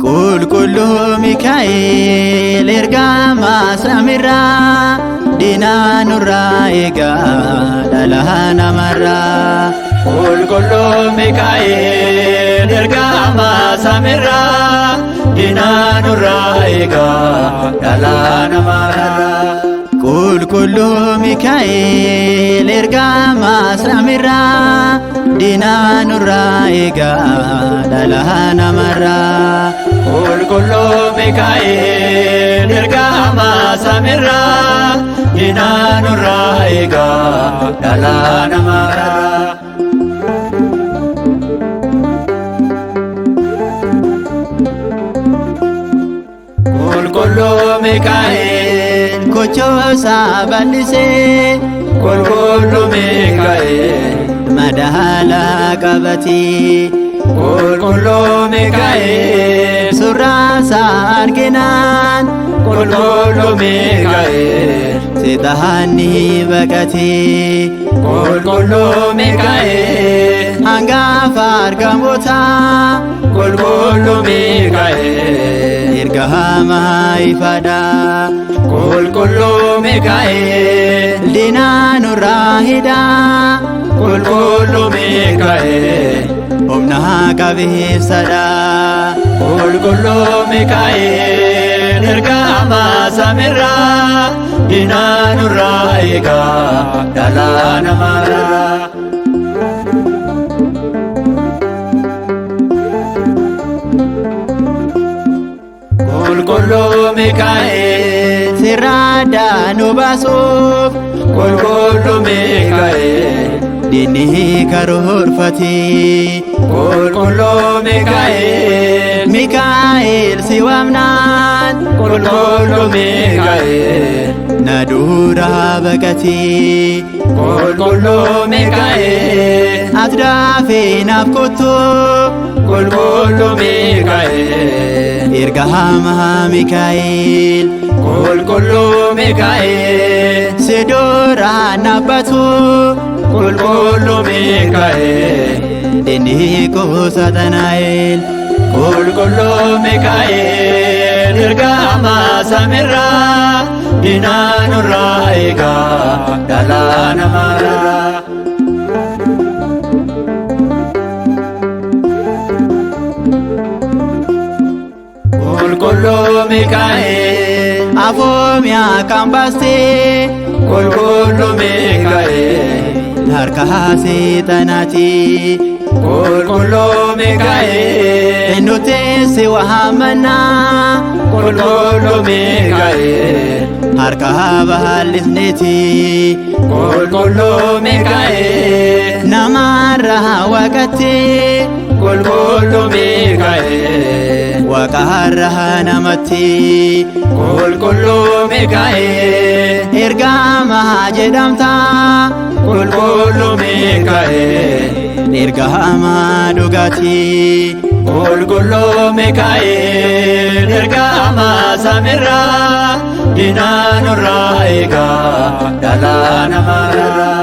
Qulqullu Mikaa'el ergama samiirraa diina nurraa eegaa dhala namarraa. Qulqullu Mikaa'el ergama samiirraa diina nurraa eegaa dhala namarraa. Qulqullu Mikaa'el ergama samiirraa diina nurraa eegaa dhala namarraa. Qulqullu Mikaa'el ergama samiirraa diina nurraa eegaa dhala namarraa. Qulqullu Mikaa'el kochoosaa bal'isee Qulqullu Mikaa'el madaala qabatee. Qulqullu Mikaa'el surraasaa arginaan Qulqullu Mikaa'el seexaanni baqatee. Qulqullu Mikaa'el hangafa argamootaa Qulqullu Mikaa'el ergama ifaadhaa. Qulqullu Mikaa'el diina nurraa hidhaa. Qulqullu Mikaa'el humna qabeessadha. Qulqullu Mikaa'el ergama samiirraa diina nurraa eegaa dhala namarraa. Qulqullu Mikaa'el sirraa nu baasuuf. Qulqullu Mikaa'el diinni karoorfatee. Qulqullu Mikaa'el Mikaa'el si waamnaan. Qulqullu Mikaa'el na dura baqatee. Qulqullu Mikaa'el ati daafee naaf kottu. Qulqullu Mikaa'el ergama Mikaa'el. Qulqullu Mikaa'el si dura naabbatu. Qulqullu Mikaa'el diinni koo Saaxanaa'el. Qulqullu Mikaa'el ergama samiirraa diina nurraa eegaa dhala namarraa. Qulqullu Mikaa'el afoomiyaa kan baastee. Qulqullu Mikaa'el harka seexanaati. Qulqullu Mikaa'el nuti si waamannaa. Qulqullu Mikaa'el harka bal'isneeti. Qulqullu Mikaa'el namarraa waaqattee. Qulqullu Mikaa'el waaqarraa namatti. Qulqullu Mikaa'el ergama jedhamta. Qulqullu Mikaa'el ergama dhugaati. Qulqullu Mikaa'el ergama samiirraa diina nurraa eegaa dhala namarraa.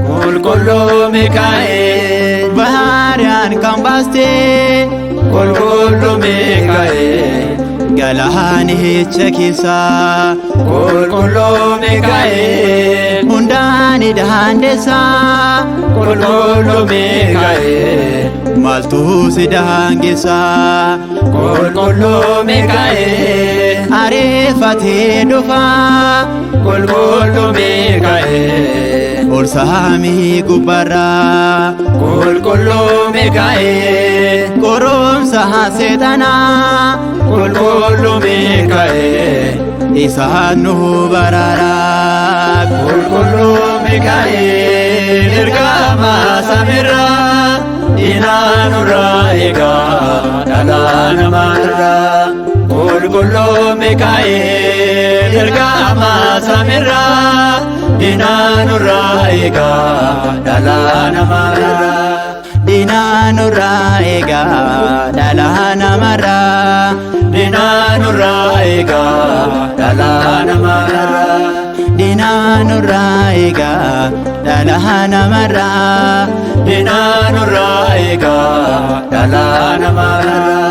Qulqullu Mikaa'el bahariyaan kan baastee. Qulqullu Mikaa'el galaanicha keessaa. Qulqullu Mikaa'el hundaan daandeessaa. Qulqullu Mikaa'el maaltu si daangessaa. Qulqullu Mikaa'el ariifatee dhufaa. Qulqullu Mikaa'el ol samii gubbaarraa. Qulqullu Mikaa'el qoromsa seexanaa. Qulqullu Mikaa'el isaan nu baraaraa. Qulqullu Mikaa'el ergama samiirraa diina nurraa eegaa dhala namarraa. qulqulluu Mikaa'el ergama samiirraa diinaa nurraa eegaa dhalaa namarraa. Diinaa nurraa eegaa dhalaa namarraa. Diinaa nurraa eegaa dhalaa namarraa. Diinaa nurraa eegaa dhalaa namarraa. Diinaa nurraa eegaa dhalaa namarraa.